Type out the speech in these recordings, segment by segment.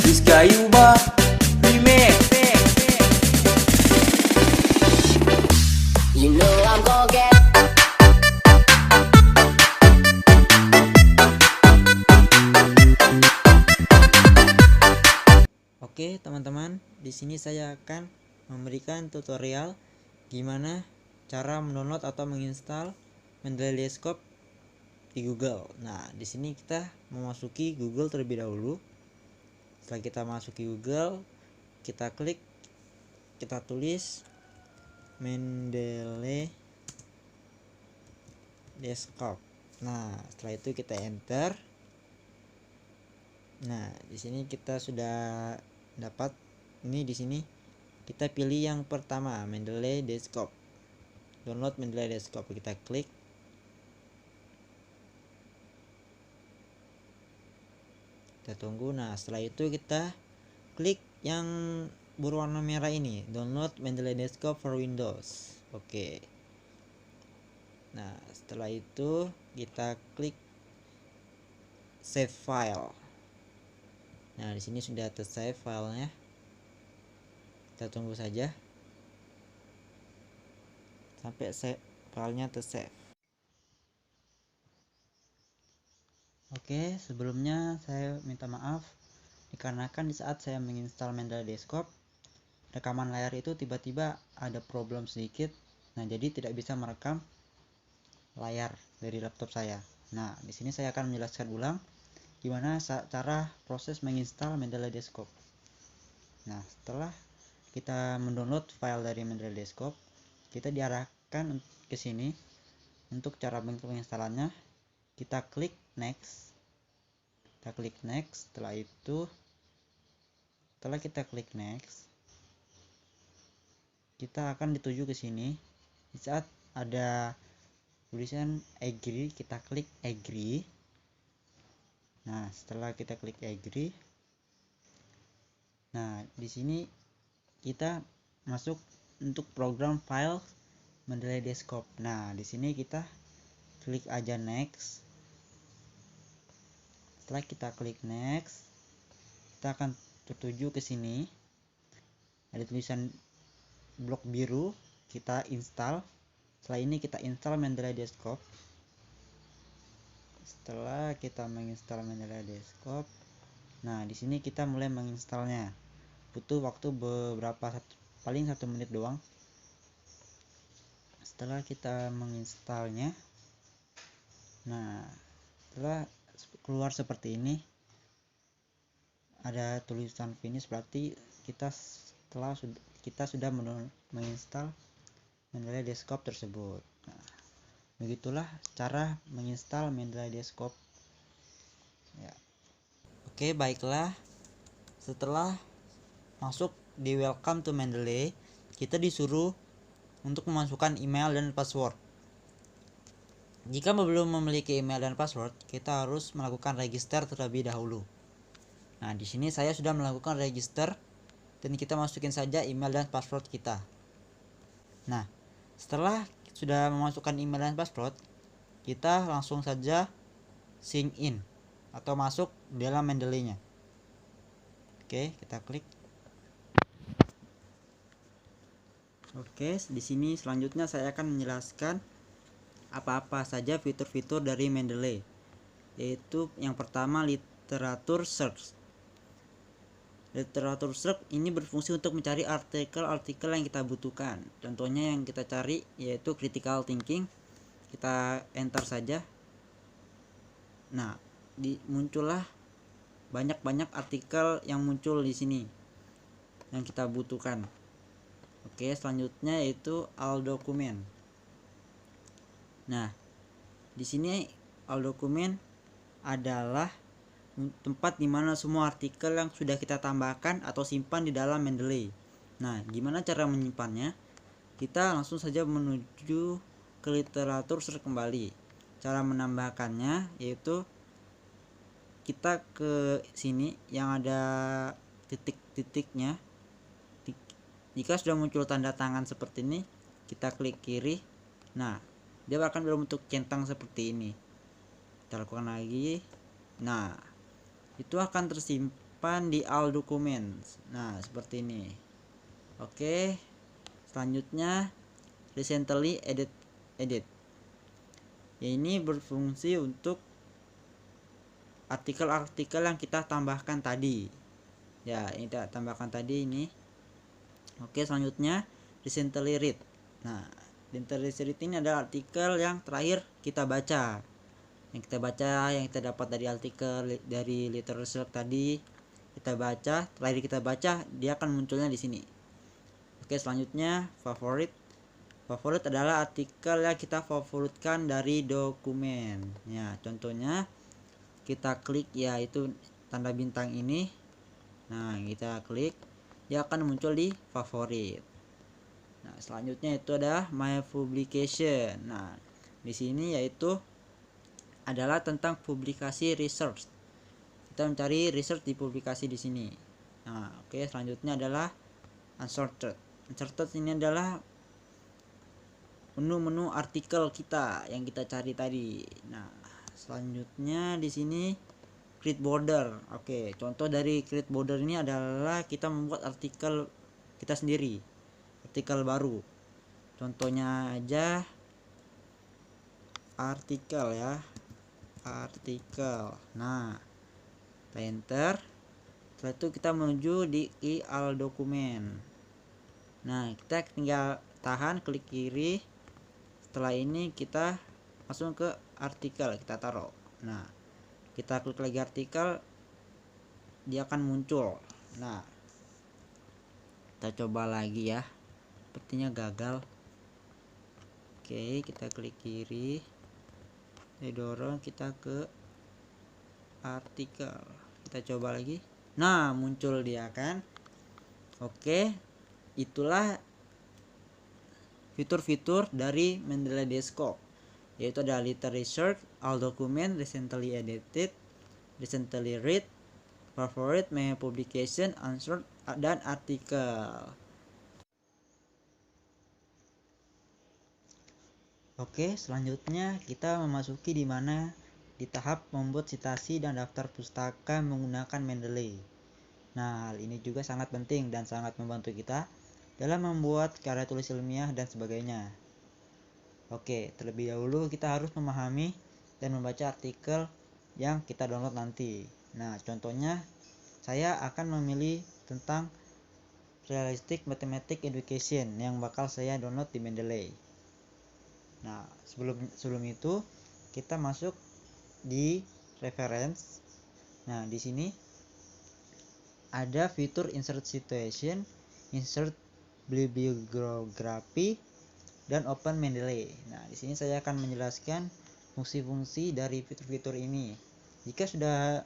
Rizka Yuba Remix. You know I'm gonna get. Oke teman-teman, di sini saya akan memberikan tutorial gimana cara mendownload atau menginstal Mendeley Desktop di Google. Nah, di sini kita memasuki Google terlebih dahulu. Setelah kita masuki Google, kita klik, kita tulis Mendeley Desktop. Nah, setelah itu kita enter. Nah, di sini kita sudah dapat ini. Di sini kita pilih yang pertama, Mendeley Desktop. Download Mendeley Desktop, kita klik. Kita tunggu. Nah, setelah itu kita klik yang berwarna merah ini, download Mendeley Desktop for Windows. Oke. Nah, setelah itu kita klik save file. Nah, di sini sudah ter-save filenya. Kita tunggu saja sampai filenya ter-save. Oke, sebelumnya saya minta maaf dikarenakan di saat saya menginstal Mendeley Desktop, rekaman layar itu tiba-tiba ada problem sedikit. Nah, jadi tidak bisa merekam layar dari laptop saya. Nah, di sini saya akan menjelaskan ulang gimana cara proses menginstal Mendeley Desktop. Nah, setelah kita mendownload file dari Mendeley Desktop, kita diarahkan ke sini untuk cara penginstalannya. Kita klik next. Kita klik next. Setelah kita klik next, kita akan dituju ke sini. Di saat ada tulisan agree, kita klik agree. Nah, setelah kita klik agree, nah di sini kita masuk untuk program file Mendeley Desktop. Nah, di sini kita klik aja next. Setelah kita klik next, kita akan tertuju ke sini. Ada tulisan blok biru, kita install. Setelah ini kita install Mendeley Desktop. Setelah kita menginstal Mendeley Desktop, nah di sini kita mulai menginstalnya. Butuh waktu paling 1 menit doang. Setelah kita menginstalnya, nah setelah keluar seperti ini, ada tulisan finish, berarti kita sudah menginstal Mendeley Desktop tersebut. Nah, begitulah cara menginstal Mendeley Desktop ya. Oke, baiklah. Setelah masuk di welcome to Mendeley, kita disuruh untuk memasukkan email dan password. Jika belum memiliki email dan password, kita harus melakukan register terlebih dahulu. Nah, di sini saya sudah melakukan register dan kita masukin saja email dan password kita. Nah, setelah sudah memasukkan email dan password, kita langsung saja sign in atau masuk dalam Mendeley-nya. Oke, kita klik. Oke, di sini selanjutnya saya akan menjelaskan apa-apa saja fitur-fitur dari Mendeley. Yaitu yang pertama, literatur search. Literatur search ini berfungsi untuk mencari artikel-artikel yang kita butuhkan. Contohnya yang kita cari yaitu critical thinking. Kita enter saja. Nah, muncullah banyak artikel yang muncul di sini yang kita butuhkan. Oke, selanjutnya yaitu all document. Nah, di sini all document adalah tempat dimana semua artikel yang sudah kita tambahkan atau simpan di dalam Mendeley. Nah, gimana cara menyimpannya? Kita langsung saja menuju ke literatur search kembali. Cara menambahkannya yaitu kita ke sini yang ada titik-titiknya. Jika sudah muncul tanda tangan seperti ini, kita klik kiri. Nah, dia akan berbentuk centang seperti ini. Kita lakukan lagi. Nah, itu akan simpan di all documents. Nah, seperti ini. Oke. Selanjutnya recently edit. Ya, ini berfungsi untuk artikel-artikel yang kita tambahkan tadi. Ya, ini kita tambahkan tadi ini. Oke, selanjutnya recently read. Nah, recently read ini adalah artikel yang terakhir kita baca. Yang kita dapat dari artikel dari literature tadi kita baca, terakhir kita baca, dia akan munculnya di sini. Oke, selanjutnya favorit. Favorit adalah artikel yang kita favoritkan dari dokumen. Ya, contohnya kita klik yaitu tanda bintang ini. Nah, kita klik, dia akan muncul di favorit. Nah, selanjutnya itu ada my publication. Nah, di sini yaitu adalah tentang publikasi research. Kita mencari research di publikasi di sini. Nah, oke, selanjutnya adalah unsorted. Unsorted ini adalah menu-menu artikel kita yang kita cari tadi. Nah, selanjutnya di sini create border. Oke, contoh dari create border ini adalah kita membuat artikel kita sendiri, artikel baru. Contohnya aja artikel ya, artikel. Nah, kita enter. Setelah itu kita menuju di all dokumen. Nah, kita tinggal tahan, klik kiri. Setelah ini kita langsung ke artikel, kita taruh. Nah, kita klik lagi artikel, dia akan muncul. Nah, kita coba lagi ya, sepertinya gagal. Oke, kita klik kiri, kita dorong, kita ke artikel, kita coba lagi. Nah, muncul dia kan. Oke, itulah fitur-fitur dari Mendeley Desktop, yaitu ada literature, all document, recently edited, recently read, favorite, my publication, answer, dan artikel. Oke, selanjutnya kita memasuki di mana di tahap membuat citasi dan daftar pustaka menggunakan Mendeley. Nah, hal ini juga sangat penting dan sangat membantu kita dalam membuat karya tulis ilmiah dan sebagainya. Oke, terlebih dahulu kita harus memahami dan membaca artikel yang kita download nanti. Nah, contohnya saya akan memilih tentang Realistic Mathematics Education yang bakal saya download di Mendeley. Nah, sebelum itu kita masuk di reference. Nah, di sini ada fitur insert situation, insert bibliography, dan open Mendeley. Nah, di sini saya akan menjelaskan fungsi-fungsi dari fitur-fitur ini. Jika sudah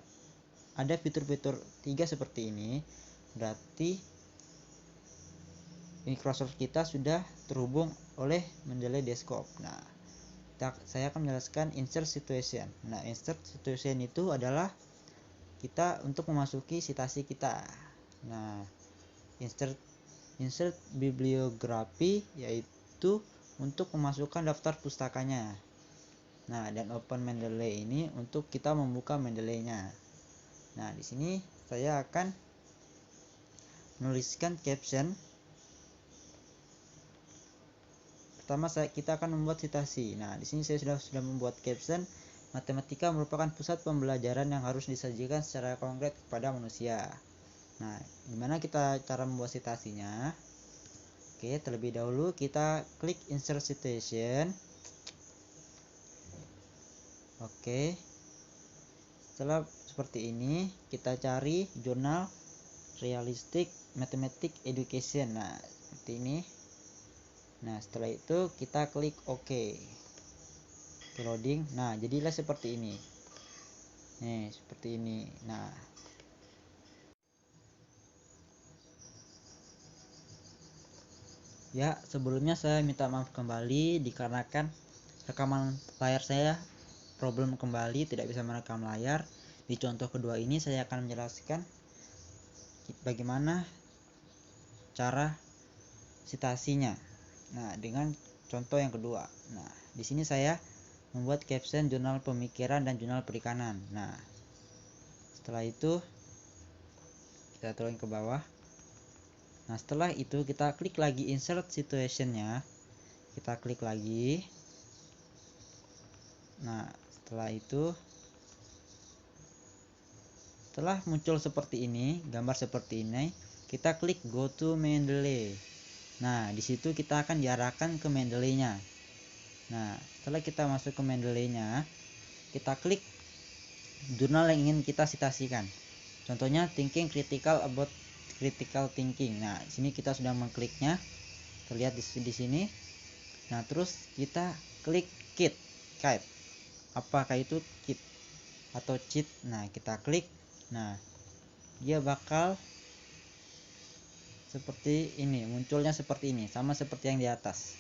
ada fitur-fitur 3 seperti ini, berarti Microsoft kita sudah terhubung oleh Mendeley Desktop. Nah, saya akan menjelaskan insert situation. Nah, insert situation itu adalah kita untuk memasuki citasi kita. Nah, insert bibliography yaitu untuk memasukkan daftar pustakanya. Nah, dan open Mendeley ini untuk kita membuka Mendeley-nya. Nah, di sini saya akan menuliskan caption. Pertama kita akan membuat citasi. Nah, di sini saya sudah membuat caption. Matematika merupakan pusat pembelajaran yang harus disajikan secara konkret kepada manusia. Nah, gimana kita cara membuat citasinya? Oke, terlebih dahulu kita klik insert citation. Oke. Setelah seperti ini, kita cari jurnal Realistic Mathematics Education. Nah, seperti ini. Nah, setelah itu kita klik OK. Loading. Nah, jadilah seperti ini. Nih, seperti ini. Nah, ya, sebelumnya saya minta maaf kembali dikarenakan rekaman layar saya problem kembali, tidak bisa merekam layar. Di contoh kedua ini saya akan menjelaskan bagaimana cara citasinya. Nah, dengan contoh yang kedua. Nah, di sini saya membuat caption jurnal pemikiran dan jurnal perikanan. Nah, setelah itu kita turun ke bawah. Nah setelah itu kita klik lagi insert situationnya, kita klik lagi. Nah setelah itu, setelah muncul seperti ini, gambar seperti ini, kita klik go to Mendeley. Nah disitu kita akan diarahkan ke Mendeley-nya. Nah setelah kita masuk ke Mendeley-nya, kita klik jurnal yang ingin kita citasikan. Contohnya thinking critical about critical thinking. Nah, sini kita sudah mengkliknya. Terlihat di sini. Nah, terus kita klik kit. Apakah itu kit atau cheat? Nah, kita klik. Nah, dia bakal seperti ini, munculnya seperti ini, sama seperti yang di atas.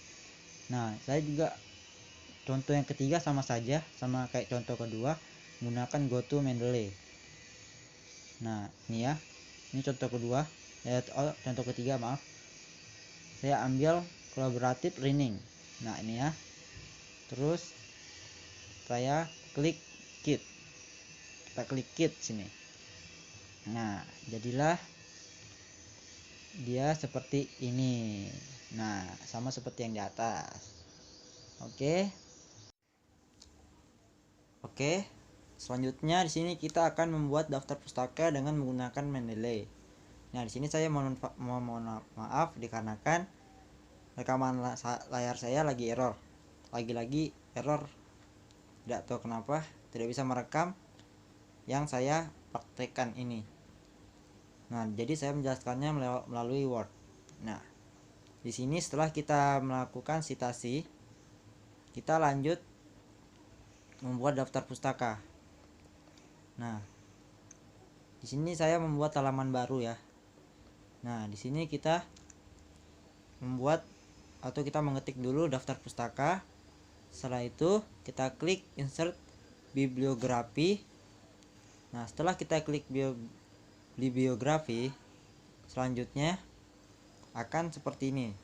Nah, saya juga contoh yang ketiga sama saja, sama kayak contoh kedua, menggunakan go to Mendeley. Nah, ini ya. Ini contoh kedua, contoh ketiga maaf. Saya ambil collaborative learning. Nah ini ya. Terus saya klik kit. Kita klik kit sini. Nah jadilah dia seperti ini. Nah sama seperti yang di atas. Oke. Selanjutnya di sini kita akan membuat daftar pustaka dengan menggunakan Mendeley. Nah, di sini saya mohon maaf dikarenakan rekaman layar saya lagi error. Lagi-lagi error. Tidak tahu kenapa tidak bisa merekam yang saya praktekkan ini. Nah, jadi saya menjelaskannya melalui Word. Nah, di sini setelah kita melakukan citasi, kita lanjut membuat daftar pustaka. Nah, di sini saya membuat halaman baru ya. Nah, di sini kita membuat atau kita mengetik dulu daftar pustaka. Setelah itu kita klik insert bibliografi. Nah, setelah kita klik bibliografi, selanjutnya akan seperti ini.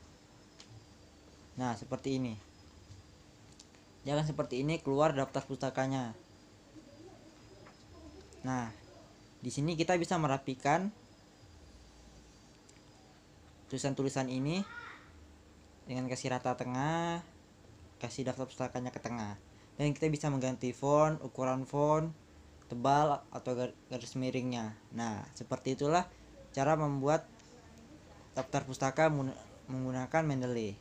Nah, seperti ini. Jangan seperti ini keluar daftar pustakanya. Nah, di sini kita bisa merapikan tulisan-tulisan ini dengan kasih rata tengah, kasih daftar pustakanya ke tengah. Dan kita bisa mengganti font, ukuran font, tebal atau garis miringnya. Nah, seperti itulah cara membuat daftar pustaka menggunakan Mendeley.